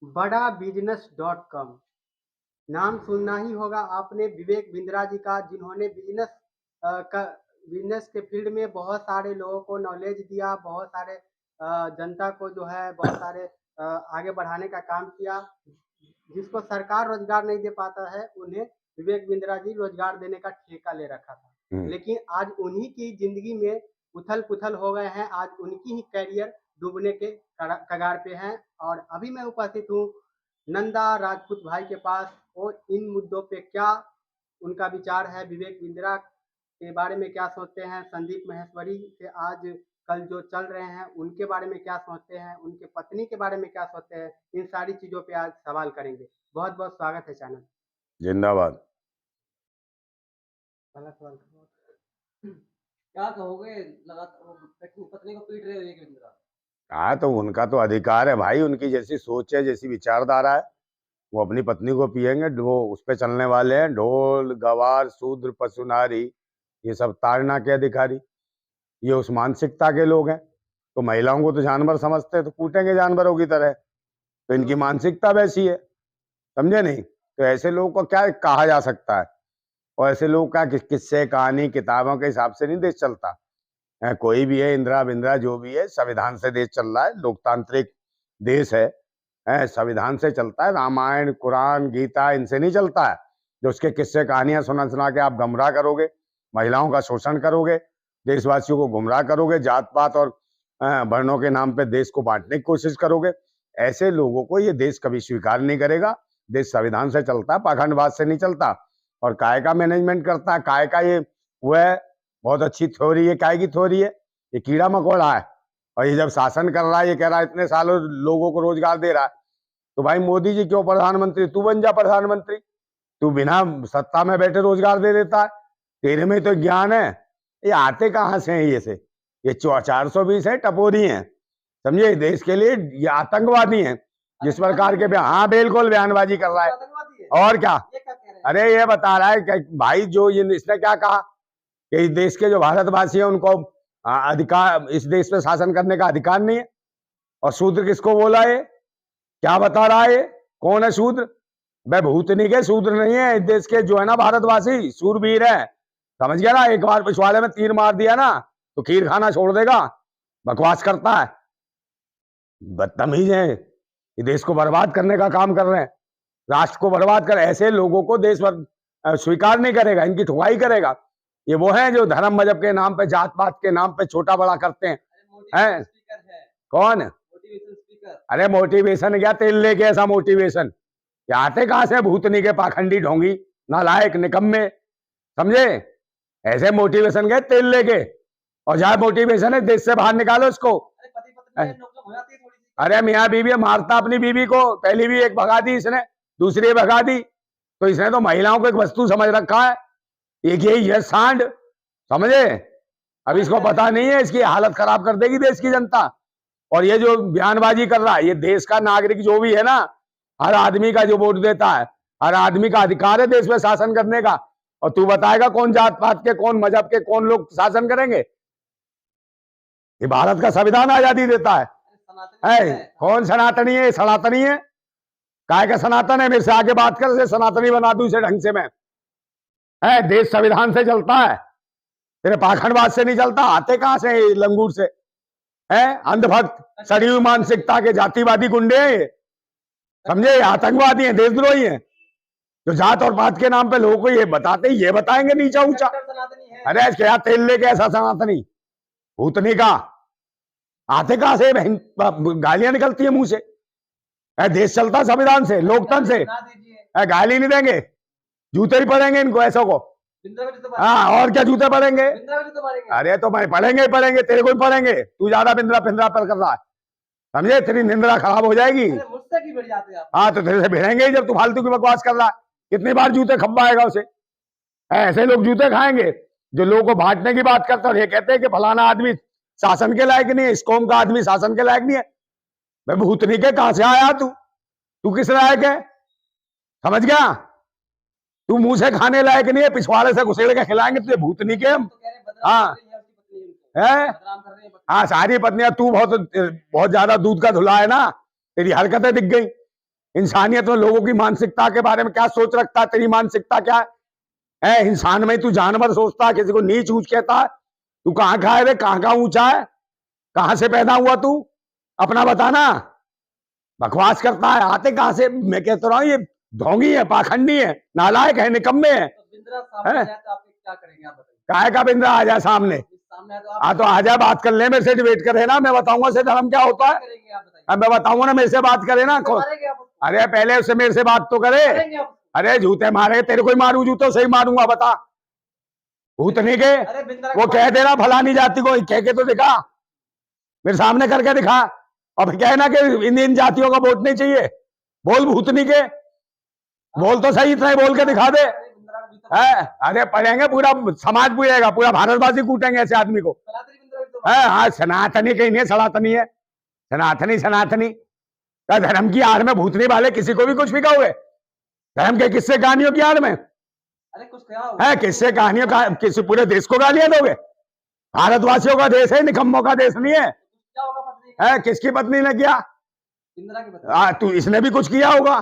बड़ाबिजनेस.com नाम सुना ही होगा आपने विवेक बिंद्रा जी का, जिन्होंने बिजनेस के फील्ड में बहुत सारे लोगों को नॉलेज दिया, बहुत सारे जनता को जो है बहुत सारे आगे बढ़ाने का काम किया। जिसको सरकार रोजगार नहीं दे पाता है, उन्हें विवेक बिंद्रा जी रोजगार देने का ठेका ले रखा था। लेकिन आज उन्हीं की जिंदगी में उथल पुथल हो गए हैं, आज उनकी ही कैरियर डूबने के कगार पे हैं। और अभी मैं उपस्थित हूँ नंदा राजपूत भाई के पास, और इन मुद्दों पे क्या उनका विचार है, विवेक बिंद्रा के बारे में क्या सोचते हैं, संदीप महेश्वरी से आज कल जो चल रहे हैं उनके बारे में क्या सोचते हैं, उनके पत्नी के बारे में क्या सोचते हैं, इन सारी चीजों पे आज सवाल करेंगे। बहुत बहुत स्वागत है चैनल। जिंदाबाद। पहला सवाल क्या कहोगे, लगातार पत्नी को पीट रहे हो विवेक बिंद्रा? हाँ, तो उनका तो अधिकार है भाई, उनकी जैसी सोच है, जैसी विचारधारा है, वो अपनी पत्नी को पिएंगे। वो उस पे चलने वाले हैं, ढोल गवार शूद्र पशु नारी, ये सब ताड़ना के अधिकारी, ये उस मानसिकता के लोग हैं। तो महिलाओं को तो जानवर समझते हैं, तो कूटेंगे जानवरों की तरह। तो इनकी मानसिकता वैसी है, समझे नहीं? तो ऐसे लोगों को क्या कहा जा सकता है? और ऐसे लोग का किस्से कहानी किताबों के हिसाब से नहीं देश चलता है। कोई भी है, इंदिरा बिंद्रा जो भी है, संविधान से देश चल रहा है, लोकतांत्रिक देश है, संविधान से चलता है। रामायण कुरान गीता इनसे नहीं चलता है। जो उसके किस्से कहानियां सुना सुना के आप गुमराह करोगे, महिलाओं का शोषण करोगे, देशवासियों को गुमराह करोगे, जात पात और वर्णों के नाम पे देश को बांटने की कोशिश करोगे, ऐसे लोगों को ये देश कभी स्वीकार नहीं करेगा। देश संविधान से चलता है, पाखंडवाद से नहीं चलता। और काय का मैनेजमेंट करता है, काय का ये वो है, बहुत अच्छी थ्योरी है। काय की थ्योरी है? ये कीड़ा मकोड़ा है। और ये जब शासन कर रहा है, ये कह रहा है इतने सालों लोगों को रोजगार दे रहा है, तो भाई मोदी जी क्यों प्रधानमंत्री? तू बन जा प्रधानमंत्री, तू बिना सत्ता में बैठे रोजगार दे देता है। तेरे में तो ज्ञान है। ये आते कहाँ से हैं? ये 420 है, टपोरी हैं, समझे? देश के लिए ये आतंकवादी हैं। जिस प्रकार के हाँ बिल्कुल बयानबाजी कर रहा है। और क्या? अरे ये बता रहा है कि भाई जो इसने क्या कहा कि इस देश के जो भारतवासी हैं उनको अधिकार, इस देश पे शासन करने का अधिकार नहीं है। और शूद्र किसको बोला है? क्या बता रहा है? कौन है शूद्र? भाई भूतनी के शूद्र नहीं है, इस देश के जो है ना भारतवासी शूरवीर है। समझ गया ना? एक बार पिछवाड़े में तीर मार दिया ना तो खीर खाना छोड़ देगा। बकवास करता है, बदतमीज है, ये देश को बर्बाद करने का काम कर रहे हैं, राष्ट्र को बर्बाद कर। ऐसे लोगों को देश भर स्वीकार नहीं करेगा, इनकी ठुकाई करेगा। ये वो हैं जो धर्म मजहब के नाम पे, जात पात के नाम पे छोटा बड़ा करते हैं। कौन? अरे मोटिवेशन क्या? तेल लेके ऐसा मोटिवेशन? ये आते कहां से? भूतनी के पाखंडी ढोंगी नालायक निकम्मे, समझे? ऐसे मोटिवेशन गए तेल लेके। और जहां मोटिवेशन है देश से बाहर निकालो इसको। अरे मियाँ बीवी मारता अपनी बीवी को, पहली भी एक भगा दी इसने, दूसरी भगा दी। तो इसने तो महिलाओं को एक वस्तु समझ रखा है, एक यही है सांड, समझे? अब इसको पता नहीं है, इसकी हालत खराब कर देगी देश की जनता। और ये जो बयानबाजी कर रहा है, ये देश का नागरिक जो भी है ना, हर आदमी का जो वोट देता है, हर आदमी का अधिकार है देश में शासन करने का। और तू बताएगा कौन जात पात के, कौन मजहब के, कौन लोग शासन करेंगे? ये भारत का संविधान आजादी देता है। कौन सनातनी है? सनातनी है? काय का सनातन है? मेरे से आगे बात कर, से सनातनी बना दूं इसे ढंग से। मैं देश संविधान से चलता है, तेरे पाखंडवाद से नहीं चलता। आते कहां से लंगूर से? अंधभक्त सड़ी हुई मानसिकता के जातिवादी गुंडे हैं ये, समझे? आतंकवादी हैं, देशद्रोही हैं, जो जात और पात के नाम पे लोगों को ये बताते, ये बताएंगे नीचा ऊंचा। अरे क्या तेल लेके ऐसा सनातनी भूतनी का? आते कहां से? गालियां निकलती है मुंह से। देश चलता संविधान से, लोकतंत्र से। गाली नहीं देंगे, जूते ही पड़ेंगे इनको, ऐसों को। हाँ, और क्या जूते पड़ेंगे? अरे तो मैं पढ़ेंगे ही पढ़ेंगे, तेरे को ही पढ़ेंगे। तू ज्यादा बिंद्रा पिंद्रा पर कर रहा है, समझे? तेरी निंद्रा खराब हो जाएगी। हाँ, तो तेरे से भिड़ेंगे ही जब तू फालतू की बकवास कर रहा है। कितनी बार जूते खपवाएगा उसे? ऐसे लोग जूते खाएंगे जो लोगों को बांटने की बात करते हैं। ये कहते हैं कि फलाना आदमी शासन के लायक नहीं है, इस कौम का आदमी शासन के लायक नहीं है। मैं भूतनी के कहां से आया तू किस लायक है? समझ गया? तू मुंह से खाने लायक नहीं है, पिछवाड़े से घुसेड़ के खिलाएंगे तुझे भूतनी के हम। हाँ हाँ, सारी पत्नियां, तू बहुत बहुत ज्यादा दूध का धुला है ना, तेरी हरकतें दिख गई। इंसानियत और लोगों की मानसिकता के बारे में क्या सोच रखता है? तेरी मानसिकता क्या है? इंसान में तू जानवर सोचता है, किसी को नीच ऊंच कहता है। तू कहाँ का है रे? कहाँ का ऊंचा है? कहाँ से पैदा हुआ तू? अपना बताना। बकवास करता है। आते कहाँ से? मैं कहता रहा हूँ ये ढोंगी है, पाखंडी है, नालायक है, निकम्मे है। तो बिंद्रा सामने आ जाए तो आप क्या करेंगे, आप बताइए। काहे का बिंद्रा आ जाए सामने? सामने आए तो आप हाँ तो आ जा, बात कर ले मेरे से, डिबेट करे ना, मैं बताऊंगा से धर्म क्या होता है। करेंगे, आप बताइए। अब मैं बताऊंगा ना, मेरे से बात करे ना। मारेंगे आप उसको? अरे पहले उससे मेरे से बात तो करे। मारेंगे आप उसको? अरे जूते मारे तेरे को ही मारू, जूतों से ही मारूंगा, बता। भूतनी के अरे बिंद्रा वो कह दे रहा फलानी जाति को, कह के तो दिखा, मेरे सामने करके दिखा। अब कहना कि इन जातियों का वोट नहीं चाहिए, बोल भूतनी के, बोल तो सही, इतना ही बोल के दिखा दे। है अरे पढ़ेंगे, पूरा समाज पूछेगा, पूरा भारतवासी कूटेंगे ऐसे आदमी को। है हाँ, सनातनी कहीं नहीं, सनातनी है, सनातनी सनातनी। धर्म की आड़ में भूतनी वाले किसी को भी कुछ भी कहोगे? धर्म के किस्से कहानियों की आड़ में अरे कुछ क्या है? किस्से कहानियों का किसी पूरे देश को गालियां दोगे? भारतवासियों का देश है, निकम्मों का देश नहीं है। क्या होगा पत्नी है किसकी पत्नी ने किया? बिंद्रा की पत्नी। तू इसने भी कुछ किया होगा,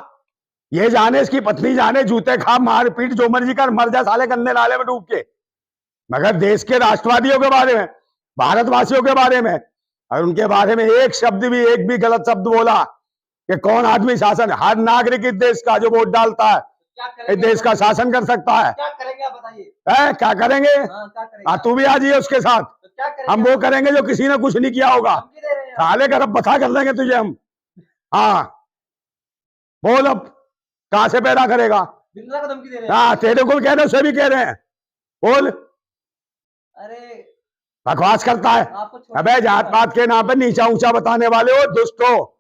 ये जाने, इसकी पत्नी जाने, जूते खा, मार पीट, जो मर्जी कर, मर जा साले गंदे नाले में डूब के। मगर देश के राष्ट्रवादियों के बारे में, भारतवासियों के बारे में और उनके बारे में एक भी गलत शब्द बोला कि कौन आदमी शासन, हर नागरिक इस देश का जो वोट डालता है इस देश का शासन कर सकता है। क्या करेंगे आप बताइए? क्या करेंगे? क्या करेंगे? तू भी आ जाइए उसके साथ। तो क्या करेंगे? हम वो करेंगे जो किसी ने कुछ नहीं किया होगा। धमकी दे रहे हैं आप। साले का रब बता कर देंगे तुझे हम। हाँ बोल, अब कहां से पैदा करेगा? बिंद्रा को धमकी दे रहे हैं। हाँ तेरे को कह रहे, उसे भी कह रहे हैं, बोल। अरे बकवास करता है। आपको अबे जात पात के नाम पे नीचा ऊंचा बताने वाले हो, दुष्ट हो।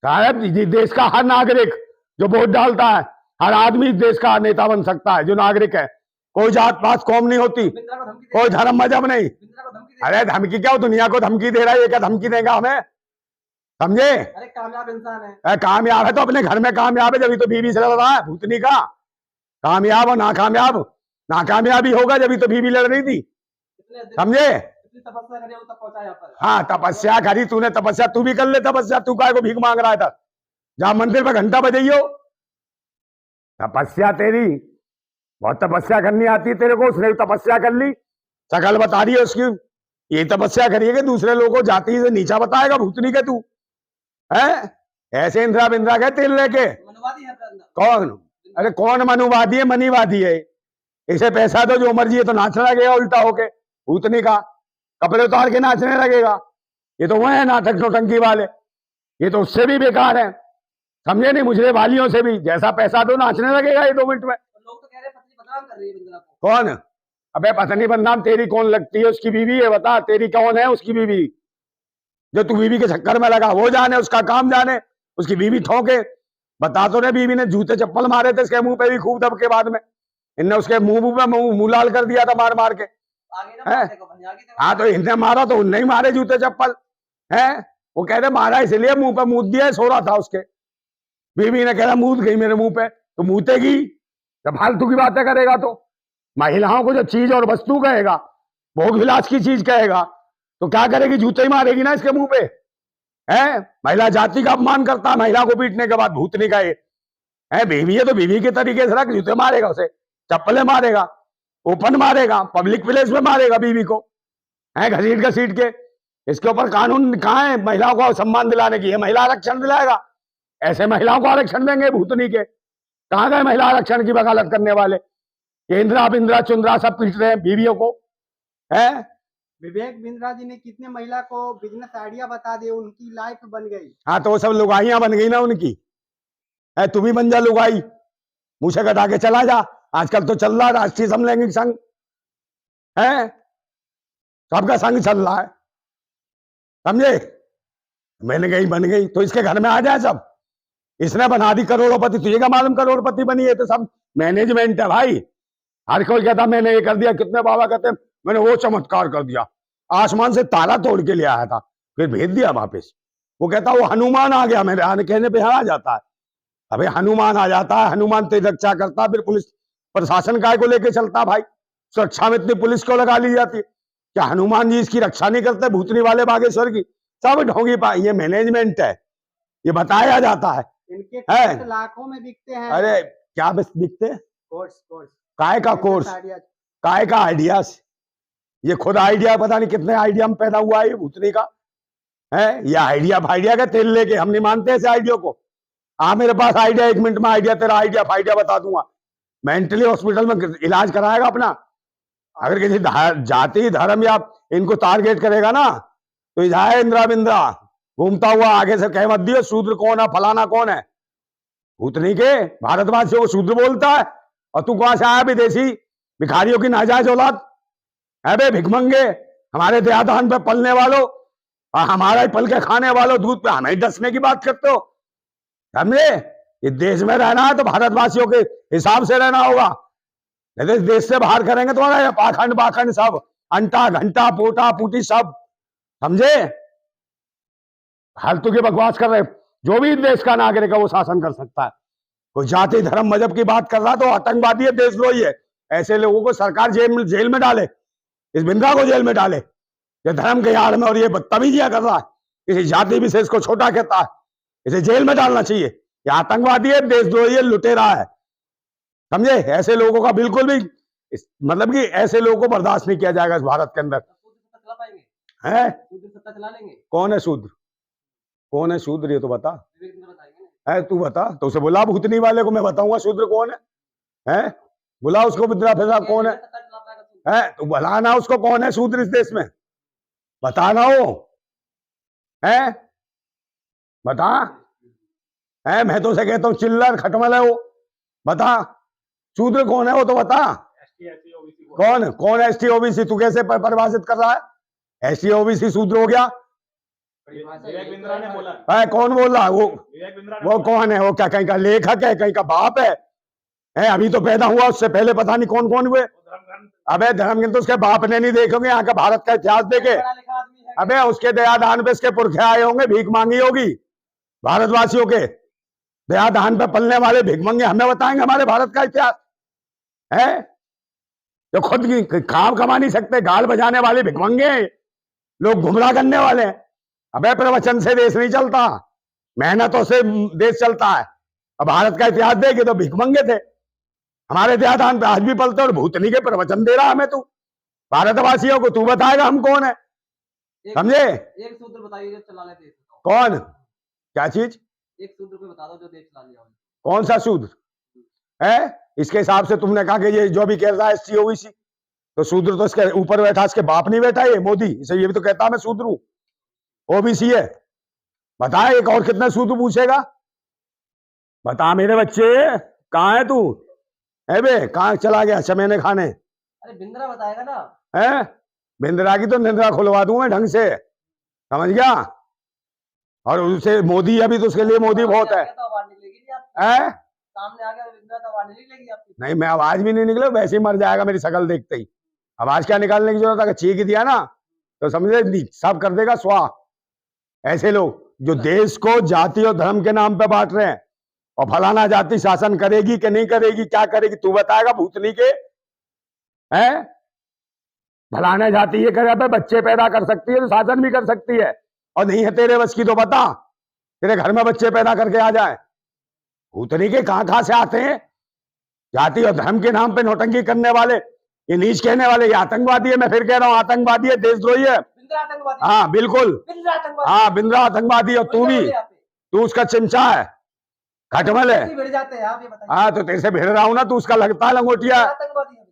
साहब देश का हर नागरिक जो वोट डालता है, हर आदमी इस देश का नेता बन सकता है जो नागरिक है। कोई जात पात कौम नहीं होती, बिंद्रा को धमकी दे कोई धर्म मजहब नहीं। बिंद्रा को धमकी दे अरे धमकी क्या, दुनिया को धमकी दे रहा है, ये क्या धमकी देगा हमें? समझे? अरे कामयाब इंसान है। कामयाब है तो अपने घर में कामयाब है, जब तो बीवी से लड़ रहा है भूतनी का। कामयाब और नाकामयाबी होगा जब तो बीवी लड़ रही थी, समझे? तपस्या करी तब पहुंचा यहाँ पर। हाँ तपस्या करी तूने, तपस्या तू भी कर ले तपस्या। तू काय को भीख मांग रहा है था? जहां मंदिर पे घंटा बजाइयो। तपस्या तेरी बहुत तपस्या करनी आती है तेरे को, उसने तपस्या कर ली, शकल बता रही है उसकी। ये तपस्या करिए दूसरे लोगों को जाति से नीचा बताएगा भूतनी के तू है? ऐसे इंदिरा बिंद्रा के तेल लेके मनुवादी है बिंद्रा। कौन? अरे कौन मनुवादी है? मनीवादी है। इसे पैसा दो जो मर्जी है तो नाचने लगेगा उल्टा होके, भूतनी का कपड़े उतार के नाचने लगेगा। ये तो वह है नाटक नौटंकी वाले, ये तो उससे भी बेकार है, समझे नहीं? मुझे वालियों से भी, जैसा पैसा दो नाचने लगेगा ये 2 मिनट में। लोग तो कह रहे हैं पत्नी बदनाम कर रही है बिंद्रा को। कौन? अबे पत्नी बदनाम तेरी कौन लगती है? उसकी बीवी है, बता तेरी कौन है उसकी बीवी? जो तू बीवी के चक्कर में लगा वो जाने, उसका काम जाने, उसकी बीवी ठोके। बता तो रहे, बीवी ने जूते चप्पल मारे थे इसके मुंह पे भी खूब दब के, बाद में इनने उसके मुंह लाल कर दिया था मार मार के। आगे ना मारने को भाई, आगे हाँ तो इनने मारा तो उनने ही मारे जूते चप्पल है। वो कह रहे मारा इसलिए मुंह पे मूत दिया, सो रहा था उसके। बीवी ने कह रहा मूत गई मेरे मुंह पे, तो मूतेगी जब फालतू की बातें करेगा तो। महिलाओं को जो चीज और वस्तु कहेगा, भोग विलास की चीज कहेगा, तो क्या करेगी? जूते ही मारेगी ना इसके मुंह पे। है महिला जाति का अपमान करता है महिला को पीटने के बाद, भूतनी का ये है। बीवी है तो बीवी के तरीके से रख, जूते मारेगा उसे, चप्पलें मारेगा, ओपन मारेगा, पब्लिक प्लेस में मारेगा बीवी को, है घसीट घसीट के। इसके ऊपर कानून कहाँ है महिलाओं को सम्मान दिलाने की? है महिला आरक्षण दिलाएगा? ऐसे महिलाओं को आरक्षण देंगे भूतनी के? कहाँ गए महिला आरक्षण की वकालत करने वाले? इंदिरा बिंद्रा चुंद्रा सब पीट रहे हैं बीवियों को, है? विवेक बिंद्रा जी ने कितने महिला को बिजनेस आइडिया बता दिए, उनकी लाइफ बन गई। हाँ तो वो सब लुगाइयां बन गई ना उनकी। है तू भी बन जा लुगाई, मुंह से कटा के चला जा। आजकल तो चल रहा है राष्ट्रीय समलैंगिक संघ, है सबका संघ चल रहा है, समझे? मैंने गई बन गई तो इसके घर में आ जाए सब। इसने बना दी करोड़पति, तुझे क्या मालूम करोड़पति बनी है? तो सब मैनेजमेंट है भाई। हर कोई कहता मैंने ये कर दिया, कितने बाबा कहते मैंने वो चमत्कार कर दिया, आसमान से ताला तोड़ के ले आया था, फिर भेज दिया वापस। वो कहता वो हनुमान आ गया, मेरे आने कहने पे आ जाता है। अबे हनुमान आ जाता है, हनुमान तेरी रक्षा करता, फिर पुलिस प्रशासन काय को लेके चलता भाई? सुरक्षा में इतनी पुलिस को लगा ली जाती है, क्या हनुमान जी इसकी रक्षा नहीं करते? भूतनी वाले बागेश्वर की सब ढोंगी पा, ये मैनेजमेंट है, ये बताया जाता है। इनके है। कोर्स लाखों में बिकते हैं। अरे क्या बस दिखते हैं? कोर्स काय का कोर्स, काय का आइडियाज, ये खुद आइडिया पता नहीं कितने आइडिया में पैदा हुआ है ये भूतनी का है। ये आइडिया फाइडिया का तेल लेके हम नहीं मानते ऐसे आइडिया को। मेरे पास आइडिया, 1 मिनट में आइडिया, तेरा आइडिया फाइडिया बता दूंगा। मेंटली हॉस्पिटल में इलाज कराएगा अपना। अगर किसी जाति धर्म या इनको टारगेट करेगा ना तो जाए इंदिरा बिंद्रा घूमता हुआ आगे से कह मत दियो शूद्र कौन है, फलाना कौन है। भूतनी के भारतवासियों को शूद्र बोलता है, और तू कहां से आया विदेशी भिखारियों की नाजायज औलाद है बे, भिखमंगे, हमारे दयादान पे पलने वालों और हमारा ही पल के खाने वालों, दूध पे हमें डसने की बात करते हो। समझे? इस देश में रहना है तो भारतवासियों के हिसाब से रहना होगा, नहीं तो इस देश से बाहर करेंगे तुम्हारा ये पाखंड बाखंड सब, अंटा घंटा पोटा पूटी सब। समझे? फालतू की बकवास कर रहे। जो भी देश का नागरिक है वो शासन कर सकता है। कोई जाति धर्म मजहब की बात कर रहा तो आतंकवादी है, देशद्रोही है। ऐसे लोगों को सरकार जेल में डाले, इस बिंद्रा को जेल में डाले, ये धर्म के आड़ में और ये बदतमीजियां कर रहा है, किसी जाति विशेष को छोटा कहता है, इसे जेल में डालना चाहिए। ये आतंकवादी है, देशद्रोही है, लुटेरा है। समझे? ऐसे लोगों का बिल्कुल भी मतलब कि ऐसे लोगों को बर्दाश्त नहीं किया जाएगा इस भारत के अंदर। है? सत्ता चला लेंगे? कौन है शूद्र? कौन है शूद्र ये तो बता। है तू बता, तो उसे बुला भूतनी वाले को, मैं बताऊंगा शूद्र कौन है। हैं? बुला उसको, बिद्रा फिजा कौन है? तो बुलाना उसको, कौन है शूद्र इस देश में, बताना हो है, बता। है? मैं तो उसे कहता हूँ चिल्लर खटमल है वो, बता शूद्र कौन है वो तो बता। कौन कौन एसटी ओबीसी? तू कैसे परिभाषित कर रहा है? एसटी ओबीसी शूद्र हो गया? विवेक बिंद्रा ने बोला है? कौन बोल रहा है वो कौन है? वो क्या कहीं का लेखक है, कहीं का बाप है? अभी तो पैदा हुआ, उससे पहले पता नहीं कौन कौन हुए। अबे धर्मगिन तो उसके बाप ने नहीं देखोगे, यहाँ का भारत का इतिहास देखे। अबे उसके दयादान पे इसके पुरखे आए होंगे, भीख मांगी होगी। भारतवासियों के दयादान पे पलने वाले भिखमंगे हमें बताएंगे हमारे भारत का इतिहास है, जो खुद की काम कमा नहीं सकते, गाल बजाने वाले भिखमंगे लोग, गुमराह करने वाले हैं। अबे प्रवचन से देश नहीं चलता, मेहनतों से देश चलता है। अब भारत का इतिहास देखे तो भिखमंगे थे, हमारे दयादान पे आज भी पलते, और भूतनी के प्रवचन दे रहा हमें तू। भारतवासियों को तू बताएगा हम कौन है। समझे? एक सूत्र बताइए जो चला ले देश। कौन? क्या चीज? एक सूत्र पे बता दो जो देश चला लिया। कौन सा शूद्र है? इसके हिसाब से तुमने कहा कि ये जो भी कह रहा है एसटी ओबीसी, तो शूद्र तो इसके ऊपर बैठा, इसके बाप नहीं बैठा ये मोदी, इसे ये भी तो कहता मैं शूद्र हूं, ओबीसी है। बता एक और कितना शूद्र पूछेगा, बता मेरे बच्चे, कहाँ है तू? है बे, कहाँ चला गया चमेने खाने? अरे बिंद्रा बताएगा ना। है? बिंद्रा की तो निंद्रा खुलवा दूं मैं ढंग से, समझ गया? और उसे मोदी, अभी तो उसके लिए मोदी बहुत है। सामने आ गया बिंद्रा तो आवाज नहीं निकलेगी आपकी। नहीं, मैं आवाज भी नहीं निकले, वैसे ही मर जाएगा मेरी शक्ल देखते ही। आवाज क्या निकालने की जरूरत है? चीख दिया ना तो समझे सब कर देगा स्वाह। ऐसे लोग जो देश को जाति और धर्म के नाम पे बांट रहे हैं, और फलाना जाति शासन करेगी कि नहीं करेगी, क्या करेगी तू बताएगा भूतनी के? हैं? फलाना जाति ये करे, बच्चे पैदा कर सकती है तो शासन भी कर सकती है, और नहीं है तेरे बस की तो बता, तेरे घर में बच्चे पैदा करके आ जाए। भूतनी के कहां से आते हैं? जाति और धर्म के नाम पे नौटंकी करने वाले, ये नीच कहने वाले, ये आतंकवादी है। मैं फिर कह रहा हूँ आतंकवादी है, देशद्रोही है। हाँ बिल्कुल, हाँ बिंद्रा आतंकवादी, और तू भी, तू उसका चिमचा है, खटमल है। हाँ तो तेरे से भिड़ रहा हूं ना, तू उसका लगता है लंगोटिया।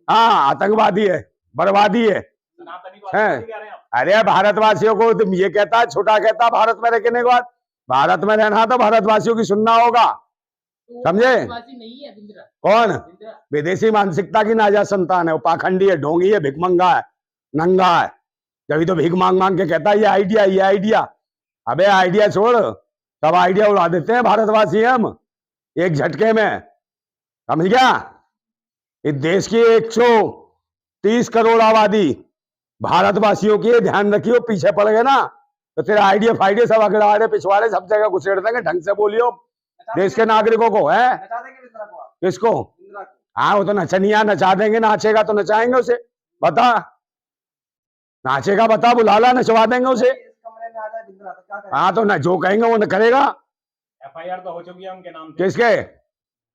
हाँ आतंकवादी है, बर्बादी है। अरे भारतवासियों को तुम ये कहता है, छोटा कहता है भारत में रहने के बाद, भारत में रहना तो भारतवासियों की सुनना होगा, समझे? नहीं है बिंद्रा। कौन? विदेशी मानसिकता की नाजायज संतान है, वो पाखंडी है, ढोंगी है, भिखमंगा है, नंगा है। जब तो भीख मांग मांग के कहता है ये आइडिया, ये आइडिया। अबे आइडिया छोड़, सब आइडिया उड़ा देते हैं भारतवासी हम एक झटके में, समझ गया? इस देश की 130 करोड़ आबादी भारतवासियों की, ध्यान रखियो, पीछे पड़ गए ना तो तेरे आइडिया फाइडिया सब अगड़ाड़े पिछवाड़े सब जगह घुसेड़ देंगे। ढंग से बोलियो देश के नागरिकों को। है किसको? हाँ वो तो नचनिया नचा देंगे, नाचेगा तो नचाएंगे उसे, बता नाचेगा, बता बुला ला, नचवा देंगे उसे। हाँ तो न जो कहेंगे वो न करेगा, FIR तो हो चुकी है उनके नाम से, किसके?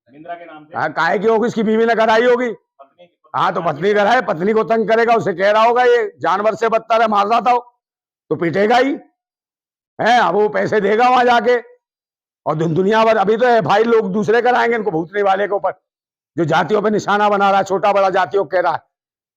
बिंद्रा के नाम से। हाँ, काहे की होगी? इसकी बीवी ने कराई होगी। पत्नी हाँ, तो पत्नी कराए, पत्नी को तंग करेगा, उसे कह रहा होगा ये जानवर से बदतर है, मार रहा था तो पीटेगा ही है। अब वो पैसे देगा वहां जाके, और दुनिया भर अभी तो है भाई, लोग दूसरे कराएंगे इनको, भूतनी वाले के ऊपर जो जातियों पे निशाना बना रहा है, छोटा बड़ा जातियों कह रहा है।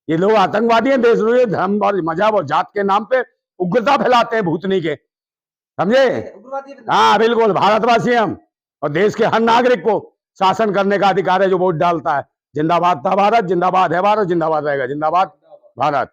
ये लोग आतंकवादी हैं, देशद्रोही, धर्म और मजहब और जात के नाम पे उग्रता फैलाते हैं भूतनी के, समझे? उग्रवादी है बिंद्रा। हाँ बिल्कुल, भारतवासी हैं हम, और देश के हर नागरिक को शासन करने का अधिकार है जो वोट डालता है। जिंदाबाद था भारत, जिंदाबाद है भारत, जिंदाबाद रहेगा, जिंदाबाद भारत।